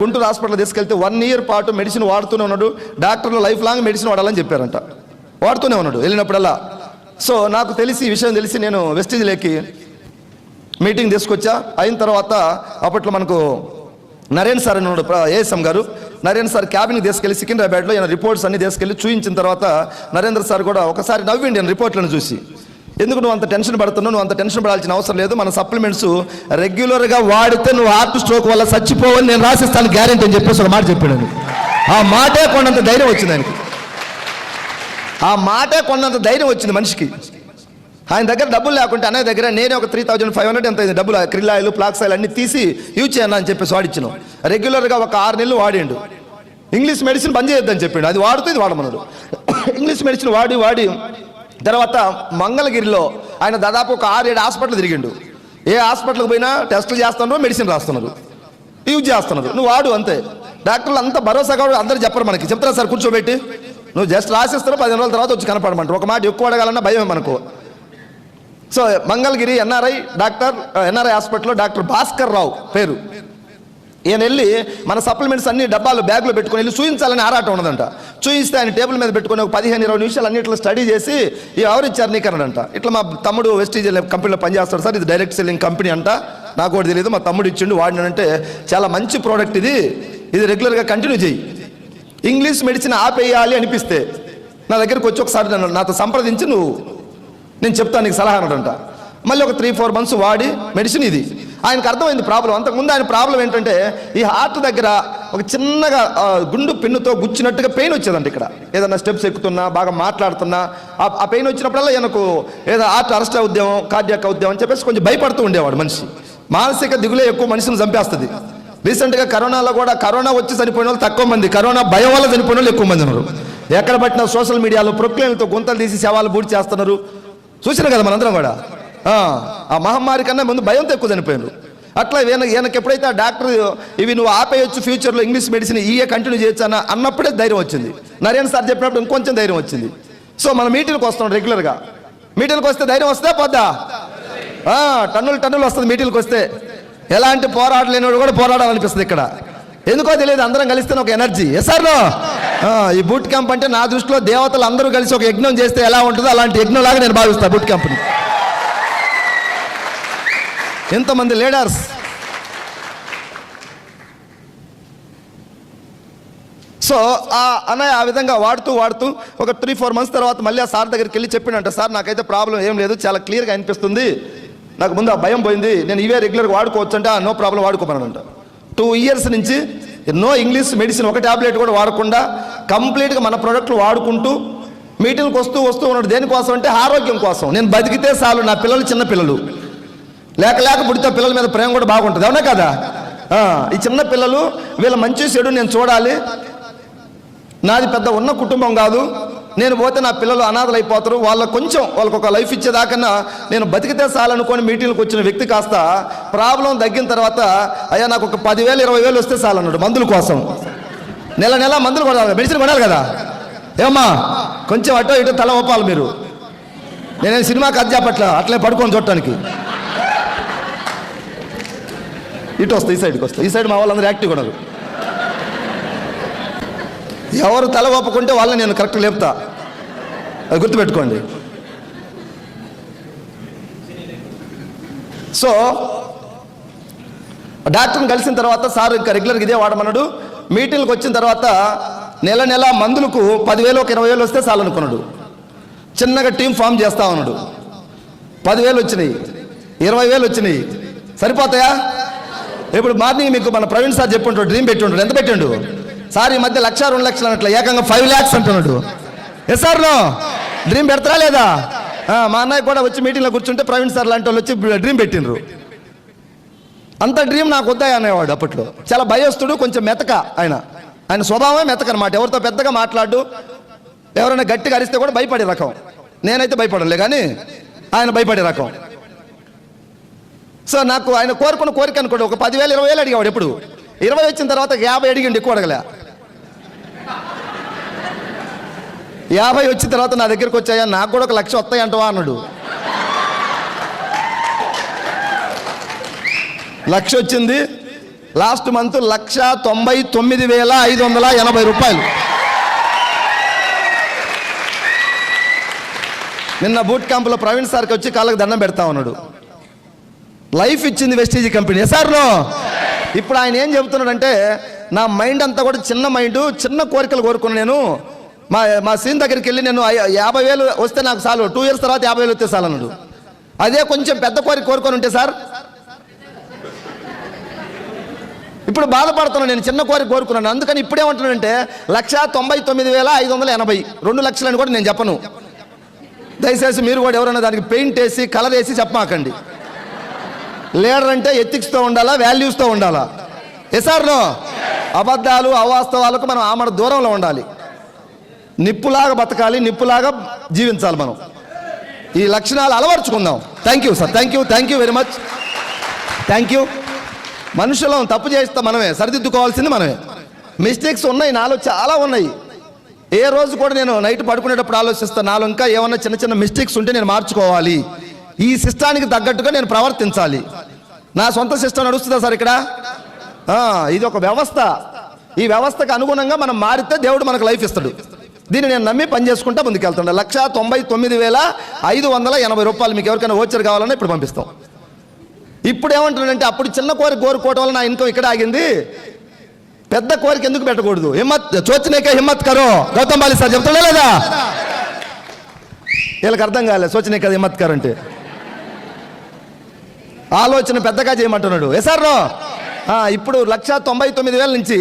Guntur hospital తీసుకెళ్తే 1 year పాటు medicine వాడుతూనే ఉన్నాడు. డాక్టర్లు లైఫ్ లాంగ్ మెడిసిన్ వాడాలని చెప్పారంట. వాడుతూనే ఉన్నాడు వెళ్ళినప్పుడల్లా. సో నాకు తెలిసి ఈ విషయం తెలిసి నేను వెస్టిజ్లేకి మీటింగ్ తీసుకొచ్చా. అయిన తర్వాత అప్పట్లో మనకు నరేన్ సార్ అని ఉన్నాడు, ఏఎస్ఎం గారు. నరేన్ సార్ క్యాబిన్కి తీసుకెళ్ళి సికింద్రాబాద్లో ఈయన రిపోర్ట్స్ అన్ని తీసుకెళ్ళి చూపించిన తర్వాత నరేంద్ర సార్ కూడా ఒకసారి నవ్విండి ఆయన రిపోర్ట్లను చూసి. ఎందుకు నువ్వు అంత టెన్షన్ పడుతున్నావు? నువ్వు అంత టెన్షన్ పడాల్సిన అవసరం లేదు. మన సప్లిమెంట్స్ రెగ్యులర్గా వాడితే నువ్వు హార్ట్ స్ట్రోక్ వల్ల చచ్చిపోవని నేను రాసిస్తాను గ్యారెంటీ అని చెప్పేసి ఒక మాట చెప్పాడు. ఆ మాటే కొండంత ధైర్యం వచ్చింది ఆయనకి. ఆ మాటే కొండంత ధైర్యం వచ్చింది మనిషికి. ఆయన దగ్గర డబ్బులు లేకుంటే అనే దగ్గర నేనే ఒక 3500 ఎంత అయింది డబ్బులు, క్రిల్లాయిలు ప్లాక్సాయిలు అన్ని తీసి యూజ్ చేయను అని చెప్పేసి వాడిచ్చినాం. రెగ్యులర్గా ఒక 6 నెలలు వాడిండు. ఇంగ్లీష్ మెడిసిన్ బంద్ చేయొద్దని చెప్పిండు. అది వాడుతూ ఇది వాడమన్నాడు. ఇంగ్లీష్ మెడిసిన్ వాడి తర్వాత మంగళగిరిలో ఆయన దాదాపు ఒక 6-7 హాస్పిటల్ తిరిగిండు. ఏ హాస్పిటల్కి పోయినా టెస్టులు చేస్తున్నారు, మెడిసిన్ రాస్తున్నారు, యూజ్ చేస్తున్నారు. నువ్వు వాడు అంతే. డాక్టర్లు అంత భరోసాగా అందరూ చెప్పరు మనకి. చెప్తారా సార్ కూర్చోబెట్టి నువ్వు జస్ట్ రాసిస్తారు, 15 రోజుల తర్వాత వచ్చి కనపడమంటారు. ఒక మాట ఎక్కువ అడగాలన్నా భయమే మనకు. సో మంగళగిరి ఎన్ఆర్ఐ హాస్పిటల్లో డాక్టర్ భాస్కర్ రావు పేరు. ఈయన వెళ్ళి మన సప్లిమెంట్స్ అన్ని డబ్బాలు బ్యాగ్లో పెట్టుకుని వెళ్ళి చూపించాలని ఆరాటం ఉన్నదంట. చూపిస్తే ఆయన టేబుల్ మీద పెట్టుకుని ఒక 15-20 నిమిషాలు అన్నిట్లో స్టడీ చేసి ఎవరు ఇచ్చారు నీకు అన్నాడంట. ఇట్లా మా తమ్ముడు వెస్టీజ్ కంపెనీలో పనిచేస్తాడు సార్, ఇది డైరెక్ట్ సెల్లింగ్ కంపెనీ అంట, నాకు కూడా తెలియదు, మా తమ్ముడు ఇచ్చిండు వాడినంటే చాలా మంచి ప్రోడక్ట్ ఇది రెగ్యులర్గా కంటిన్యూ చేయి, ఇంగ్లీష్ మెడిసిన్ ఆపేయాలి అనిపిస్తే నా దగ్గరకు వచ్చి ఒకసారి నాతో సంప్రదించి నేను చెప్తాను నీకు సలహా అన్నాడంట. మళ్ళీ ఒక 3-4 మంత్స్ వాడి మెడిసిన్ ఇది ఆయనకు అర్థమైంది ప్రాబ్లం. అంతకుముందు ఆయన ప్రాబ్లం ఏంటంటే ఈ హార్ట్ దగ్గర ఒక చిన్నగా గుండు పిన్నుతో గుచ్చినట్టుగా పెయిన్ వచ్చేదంట. ఇక్కడ ఏదన్నా స్టెప్స్ ఎక్కుతున్నా బాగా మాట్లాడుతున్నా ఆ పెయిన్ వచ్చినప్పుడల్లా ఈయనకు ఏదో హార్ట్ అరెస్ట్ అవుద్దాం, కార్డియాక్ అవుద్దాం అని చెప్పేసి కొంచెం భయపడుతూ ఉండేవాడు మనిషి. మానసిక దిగులే ఎక్కువ మనిషిని చంపేస్తుంది. రీసెంట్గా కరోనాలో కూడా కరోనా వచ్చి చనిపోయిన వాళ్ళు తక్కువ మంది, కరోనా భయం వల్ల చనిపోయిన వాళ్ళు ఎక్కువ మంది ఉన్నారు. ఎక్కడ పట్టిన సోషల్ మీడియాలో ప్రొక్లైన్లతో గుంతలు తీసి శవాలు బూడి చేస్తున్నారు. చూసినారు కదా మనందరం కూడా. ఆ మహమ్మారి కన్నా ముందు భయంతో ఎక్కువ చనిపోయినారు. అట్లా ఈయనకి ఎప్పుడైతే ఆ డాక్టర్ ఇవి నువ్వు ఆపేయచ్చు ఫ్యూచర్లో ఇంగ్లీష్ మెడిసిన్ కంటిన్యూ చేయొచ్చు అన్నప్పుడే ధైర్యం వచ్చింది. నరేన్ సార్ చెప్పినప్పుడు ఇంకొంచెం ధైర్యం వచ్చింది. సో మన మీటింగ్కి వస్తున్నాం రెగ్యులర్గా. మీటింగ్కి వస్తే ధైర్యం వస్తే పోద్దా? టన్నులు వస్తుంది మీటింగ్కి వస్తే. ఎలాంటి పోరాడలేనివాడు కూడా పోరాడాలనిపిస్తుంది ఇక్కడ. ఎందుకో తెలియదు, అందరం కలిస్తే ఒక ఎనర్జీ. ఎస్ఆర్లో ఈ బూట్ క్యాంప్ అంటే నా దృష్టిలో దేవతలు అందరూ కలిసి ఒక యజ్ఞం చేస్తే ఎలా ఉంటుందో అలాంటి యజ్ఞం లాగా నేను భావిస్తాను బూట్ క్యాంప్ని. ఎంతమంది లీడర్స్, సో అన్నయ్య ఆ విధంగా వాడుతూ ఒక 3-4 మంత్స్ తర్వాత మళ్ళీ ఆ సార్ దగ్గరికి వెళ్ళి చెప్పినంట, సార్ నాకైతే ప్రాబ్లం ఏం లేదు, చాలా క్లియర్గా అనిపిస్తుంది, నాకు ముందు ఆ భయం పోయింది, నేను ఇవే రెగ్యులర్గా వాడుకోవచ్చు అంటే నో ప్రాబ్లం వాడుకోమనంట. 2 ఇయర్స్ నుంచి నో ఇంగ్లీష్ మెడిసిన్ ఒక ట్యాబ్లెట్ కూడా వాడకుండా కంప్లీట్గా మన ప్రోడక్ట్లు వాడుకుంటూ మీటింగ్కి వస్తూ ఉన్నాడు. దేనికోసం అంటే ఆరోగ్యం కోసం. నేను బతికితే చాలు, నా పిల్లలు చిన్న పిల్లలు లేక పుడితే పిల్లల మీద ప్రేమ కూడా బాగుంటుంది, అవునా కదా? ఈ చిన్న పిల్లలు వీళ్ళ మంచి చెడు నేను చూడాలి. నాది పెద్ద ఉన్న కుటుంబం కాదు, నేను పోతే నా పిల్లలు అనాథలు అయిపోతారు, వాళ్ళకు ఒక లైఫ్ ఇచ్చేదాకన్నా నేను బతికితే చాలనుకొని మీటింగ్కి వచ్చిన వ్యక్తి కాస్త ప్రాబ్లం తగ్గిన తర్వాత అయ్యా నాకు ఒక 10,000-20,000 వస్తే చాలన్నాడు మందుల కోసం. నెల మందులు కొనాలి, మెడిసిన్ కొనాలి కదా. ఏమమ్మా కొంచెం అటో ఇటో తల ఒప్పాలి మీరు. నేనేం సినిమాకి అధ్యాపట్ల అట్లే పడుకొని చూడటానికి. ఇటు వస్తా, ఈ సైడ్కి వస్తా. ఈ సైడ్ మా వాళ్ళందరూ యాక్టివ్గా ఉన్నారు. ఎవరు తల ఒప్పుకుంటే వాళ్ళని నేను కరెక్ట్ లేపుతా, అది గుర్తుపెట్టుకోండి. సో డాక్టర్ని కలిసిన తర్వాత సార్ ఇంకా రెగ్యులర్గా ఇదే వాడమన్నాడు. మీటింగ్కి వచ్చిన తర్వాత నెల మందులకు 10,000-20,000 వస్తే చాలనుకున్నాడు. చిన్నగా టీం ఫామ్ చేస్తా ఉన్నాడు. 10,000 వచ్చినాయి, 20,000 వచ్చినాయి, సరిపోతాయా? ఇప్పుడు మార్నింగ్ మీకు మన ప్రవీణ్ సార్ చెప్పుంటాడు, డ్రీమ్ పెట్టుంటాడు. ఎంత పెట్టిండు సార్? ఈ మధ్య 1,00,000-2 లక్షలు అన్నట్లు ఏకంగా 5 lakhs అంటున్నాడు. ఎస్ సార్ నో డ్రీమ్ పెడతారా లేదా? మా అన్నయ్య కూడా వచ్చి మీటింగ్లో కూర్చుంటే ప్రవీణ్ సార్ లాంటి వాళ్ళు వచ్చి డ్రీమ్ పెట్టిండ్రు. అంత డ్రీమ్ నాకు వద్దాయి అనేవాడు అప్పట్లో. చాలా భయస్తుడు, కొంచెం మెతక. ఆయన స్వభావమే మెతక అనమాట. ఎవరితో పెద్దగా మాట్లాడు, ఎవరైనా గట్టిగా అరిస్తే కూడా భయపడే రకం. నేనైతే భయపడలే కానీ ఆయన భయపడే రకం. సో నాకు ఆయన కోరుకున్న కోరిక అనుకోండి, ఒక 10,000-20,000 అడిగేవాడు. ఎప్పుడు 20 వచ్చిన తర్వాత 50 అడిగిండు, ఎక్కువ అడగలే. 50 వచ్చిన తర్వాత నా దగ్గరికి వచ్చాయా, నాకు కూడా 1,00,000 వస్తాయి అంటవా అన్నాడు. 1,00,000 వచ్చింది, లాస్ట్ మంత్ 1,99,580 రూపాయలు. నిన్న బూట్ క్యాంపులో ప్రవీణ్ సార్కి వచ్చి కాళ్ళకు దండం పెడతా ఉన్నాడు. లైఫ్ ఇచ్చింది వెస్టీజ్ కంపెనీ. సార్లో ఇప్పుడు ఆయన ఏం చెబుతున్నాడంటే, నా మైండ్ అంతా కూడా చిన్న మైండ్, చిన్న కోరికలు కోరుకున్నాను. నేను మా సీన్ దగ్గరికి వెళ్ళి నేను 50,000 వస్తే నాకు చాలు, 2 years తర్వాత 50,000 వస్తే చాలు అన్నాడు. అదే కొంచెం పెద్ద కోరిక కోరుకొని ఉంటే సార్ ఇప్పుడు బాధపడుతున్నాను. నేను చిన్న కోరిక కోరుకున్నాను. అందుకని ఇప్పుడేమంటున్నానంటే 1,99,580, 2 లక్షలని కూడా నేను చెప్పను. దయచేసి మీరు కూడా ఎవరైనా దానికి పెయింట్ వేసి కలర్ వేసి చెప్పమాకండి. లీడర్ అంటే ఎథిక్స్తో ఉండాలా, వాల్యూస్తో ఉండాలా. ఎసార్నో అబద్ధాలు అవాస్తవాలకు మనం ఆమడ దూరంలో ఉండాలి. నిప్పులాగా బతకాలి, నిప్పులాగా జీవించాలి. మనం ఈ లక్షణాలు అలవర్చుకుందాం. Thank you sir, thank you very much, thank you. మనుషులు తప్పు చేస్తాం మనమే, సరిదిద్దుకోవాల్సింది మనమే. మిస్టేక్స్ ఉన్నాయి, నాలో చాలా ఉన్నాయి. ఏ రోజు కూడా నేను నైట్ పడుకునేటప్పుడు ఆలోచిస్తాను, నాలో ఇంకా ఏమన్నా చిన్న చిన్న మిస్టేక్స్ ఉంటే నేను మార్చుకోవాలి, ఈ సిస్టానికి తగ్గట్టుగా నేను ప్రవర్తించాలి. నా సొంత సిస్టమ్ నడుస్తుందా సార్ ఇక్కడ? ఇది ఒక వ్యవస్థ. ఈ వ్యవస్థకు అనుగుణంగా మనం మారితే దేవుడు మనకు లైఫ్ ఇస్తాడు. దీన్ని నేను నమ్మి పని చేసుకుంటా ముందుకెళ్తాను. 1,99,580 రూపాయలు. మీకు ఎవరికైనా ఓచర్ కావాలన్నా ఇప్పుడు పంపిస్తాం. ఇప్పుడు ఏమంటున్నానంటే, అప్పుడు చిన్న కోరిక కోరుకోవడం వల్ల నా ఇన్కమ్ ఇక్కడ ఆగింది. పెద్ద కోరిక ఎందుకు పెట్టకూడదు? హిమ్మత్ సోచనేకే హిమ్మత్ కరో, గౌతమ్ బాలి సార్ చెప్తాడా లేదా? వీళ్ళకి అర్థం కాలేదు సోచనే కదా హిమ్మత్ కరో అంటే. ఆలోచన పెద్దగా చేయమంటున్నాడు. సార్ ఇప్పుడు 1,99,000 నుంచి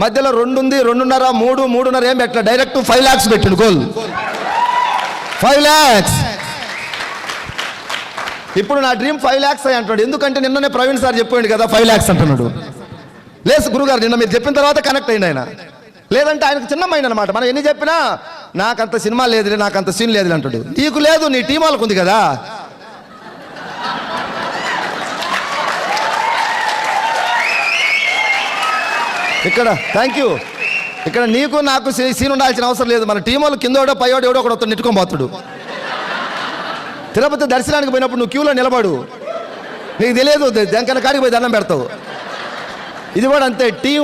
మధ్యలో 2 ఉంది, 2.5, 3, 3.5 ఏం పెట్టలే, డైరెక్ట్ 5 lakhs పెట్టిండు. Goal 5 lakhs. ఇప్పుడు నా డ్రీమ్ 5 lakhs అయ్యి అంటున్నాడు. ఎందుకంటే నిన్ననే ప్రవీణ్ సార్ చెప్పాడు కదా 5 lakhs అంటున్నాడు. లేదు గురుగారు, నిన్న మీరు చెప్పిన తర్వాత కనెక్ట్ అయింది ఆయన. లేదంటే ఆయనకు చిన్న మైండ్ అనమాట. మనం ఎన్ని చెప్పినా నాకంత సినిమా లేదులే, నాకంత సీన్ లేదులే అంటాడు. నీకు లేదు, నీ టీం వాళ్ళకు ఉంది కదా. ఇక్కడ థ్యాంక్ యూ. ఇక్కడ నీకు నాకు సీన్ ఉండాల్సిన అవసరం లేదు. మన టీం వాళ్ళు కిందోడో పైవాడు ఎవడో ఒకడు నెట్టుకొని పోతాడు. తిరుపతి దర్శనానికి పోయినప్పుడు నువ్వు క్యూలో నిలబడు, నీకు తెలియదు, దెంకన కాడికి పోయి దండం పెడతావు. ఇది కూడా అంతే, టీం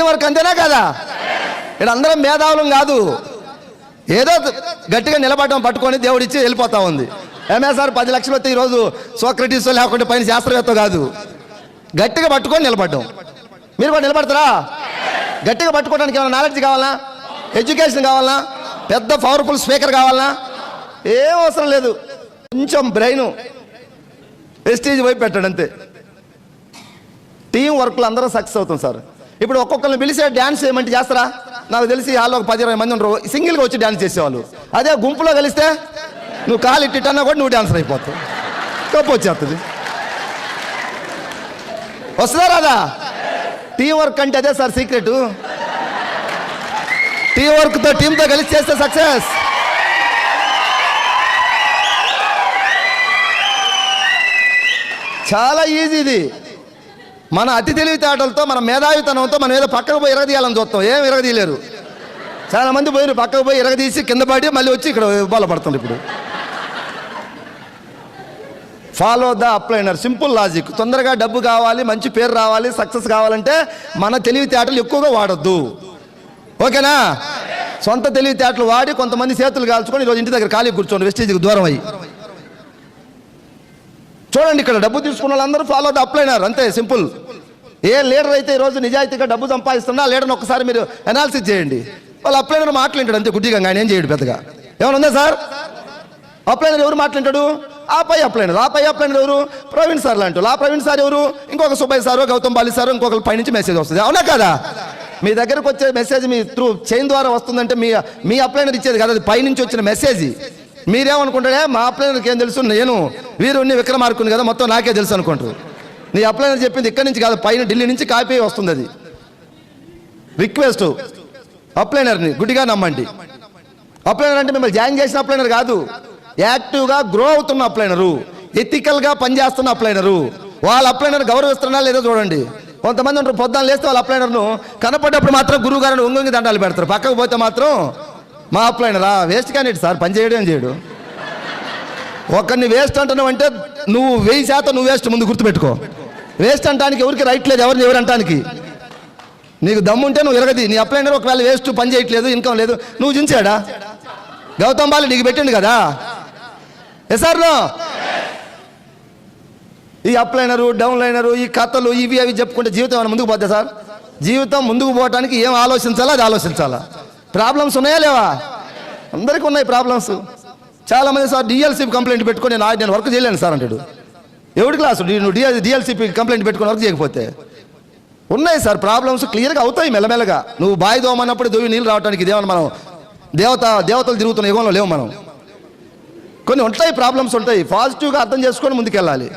వర్క్ అంతేనా కదా? ఇక్కడ అందరం మేధావులం కాదు, ఏదో గట్టిగా నిలబడటం పట్టుకొని దేవుడిచ్చి వెళ్ళిపోతా ఉంది. ఎంఎస్ఆర్ 10 లక్షలు వస్తే ఈరోజు సోక్రటీస్ లేకుంటే పైన శాస్త్రవేత్త కాదు, గట్టిగా పట్టుకొని నిలబడ్డం. మీరు కూడా నిలబడతారా? గట్టిగా పట్టుకోవడానికి ఏమైనా నాలెడ్జ్ కావాలా, ఎడ్యుకేషన్ కావాలా, పెద్ద పవర్ఫుల్ స్పీకర్ కావాలా? ఏం అవసరం లేదు, కొంచెం బ్రెయిన్ వెస్టీజ్ వైపు పెట్టండి అంతే. టీం వర్క్లో అందరూ సక్సెస్ అవుతాం సార్. ఇప్పుడు ఒక్కొక్కరిని పిలిచే డ్యాన్స్ చేయమంటే చేస్తారా? నాకు తెలిసి వాళ్ళు ఒక 10-20 మంది ఉండరు, సింగిల్గా వచ్చి డ్యాన్స్ చేసేవాళ్ళు. అదే గుంపులో కలిస్తే నువ్వు కాలు ఇట్టిట్టన్నా కూడా నువ్వు డ్యాన్సర్ అయిపోతావు, తప్పు వచ్చేస్తుంది. వస్తుందా రాదా? టీం వర్క్ అంటే అదే సార్ సీక్రెట్. టీం వర్క్తో టీంతో కలిసి చేస్తే సక్సెస్. చాలా ఈజీ ఇది. మన అతి తెలివితేటలతో, మన మేధావితనంతో మనం ఏదో పక్కకు పోయి ఇరగదీయాలని చూస్తాం. ఏం ఇరగదీయలేరు. చాలా మంది పోయిన పక్కకు పోయి ఇరగదీసి కింద పడి మళ్ళీ వచ్చి ఇక్కడ బలపడుతుంది. ఇప్పుడు ఫాలో ద అప్లైనర్, సింపుల్ లాజిక్. తొందరగా డబ్బు కావాలి, మంచి పేరు రావాలి, సక్సెస్ కావాలంటే మన తెలివితేటలు ఎక్కువగా వాడొద్దు. ఓకేనా? సొంత తెలివితేటలు వాడి కొంతమంది చేతులు కాల్చుకొని ఈరోజు ఇంటి దగ్గర ఖాళీ కూర్చోండి, వెస్టీజ్కి దూరం అయ్యి. చూడండి, ఇక్కడ డబ్బు తీసుకున్న వాళ్ళందరూ ఫాలో ద అప్లైనర్, అంతే సింపుల్. ఏ లీడర్ అయితే ఈరోజు నిజాయితీగా డబ్బు సంపాదిస్తున్నా ఆ లీడర్ని ఒకసారి మీరు అనాలిసిస్ చేయండి. వాళ్ళు అప్లైనర్ మాట్లాంటాడు అంతే గుడ్డిగా, ఆయన ఏం చేయడు పెద్దగా. ఏమైనా ఉందా సార్? అప్లైనర్ ఎవరు మాట్లాంటాడు? ఆ పై అప్లైనర్ ఎవరు? ప్రవీణ్ సార్ లాంటి. ఆ ప్రవీణ్ సార్ ఎవరు? ఇంకొక సుబ్బయ్య సారు, గౌతమ్ బాలి సారు, ఇంకొకరి పైనుంచి మెసేజ్ వస్తుంది. అవునా కదా? మీ దగ్గరకు వచ్చే మెసేజ్ మీ త్రూ చైన్ ద్వారా వస్తుందంటే మీ అప్లైనర్ ఇచ్చేది కదా, అది పైనుంచి వచ్చిన మెసేజ్. మీరేమనుకుంటాడే మా అప్లైనర్కి ఏం తెలుసు, నేను వీరుణ్ణి విక్రమార్కుని కదా, మొత్తం నాకే తెలుసు అనుకుంటారు. నీ అప్లైనర్ చెప్పింది ఇక్కడి నుంచి కాదు, పైన ఢిల్లీ నుంచి కాపీ వస్తుంది. అది రిక్వెస్ట్. అప్లైనర్ని గుడ్డిగా నమ్మండి. అప్లైనర్ అంటే మిమ్మల్ని జాయిన్ చేసిన అప్లైనర్ కాదు, యాక్టివ్గా గ్రో అవుతున్న అప్లైనరు, ఎథికల్గా పనిచేస్తున్న అప్లైనరు. వాళ్ళ అప్లైనర్ గౌరవిస్తున్నా లేదో చూడండి. కొంతమంది ఉంటారు, పొద్దున్న లేస్తే వాళ్ళ అప్లైనర్ను కనపడ్డప్పుడు మాత్రం గురువు గారిని ఒంగొంగి దండాలు పెడతారు, పక్కకు పోతే మాత్రం మా అప్లైనరా వేస్ట్ క్యాండిడేట్ సార్, పని చేయడం చేయడు. ఒకరిని వేస్ట్ అంటున్నావు అంటే నువ్వు 1000% నువ్వు వేస్ట్, ముందు గుర్తుపెట్టుకో. వేస్ట్ అంటానికి ఎవరికి రైట్ లేదు, ఎవరు అంటానికి. నీకు దమ్ముంటే నువ్వు ఎరగది. నీ అప్లైనర్ ఒకవేళ వేస్ట్, పని చేయట్లేదు, ఇన్కమ్ లేదు, నువ్వు చించాడా? గౌతమ్ బాలి నీకు పెట్టిండు కదా. ఎసార్లో ఈ అప్లైనరు, డౌన్లైనరు, ఈ కథలు ఇవి అవి చెప్పుకుంటే జీవితం ఏమైనా ముందుకు పోద్దా సార్? జీవితం ముందుకు పోవడానికి ఏం ఆలోచించాలా అది ఆలోచించాలా. ప్రాబ్లమ్స్ ఉన్నాయా లేవా? అందరికీ ఉన్నాయి ప్రాబ్లమ్స్. చాలామంది సార్ డిఎల్సిపి కంప్లైంట్ పెట్టుకొని నేను వర్క్ చేయలేను సార్ అంటాడు. ఎవరి క్లాసు నువ్వు డిఎల్సిపి కంప్లైంట్ పెట్టుకొని వర్క్ చేయకపోతే? ఉన్నాయి సార్ ప్రాబ్లమ్స్, క్లియర్గా అవుతాయి మెల్లమెల్లగా. నువ్వు బావి దోమన్నప్పుడు దొవి నీళ్ళు రావడానికి ఇదేమన్నా మనం దేవతలు తిరుగుతున్న యుగంలో లేవు మనం. కొన్ని ఉంటాయి ప్రాబ్లమ్స్ ఉంటాయి, పాజిటివ్గా అర్థం చేసుకొని ముందుకెళ్ళాలి.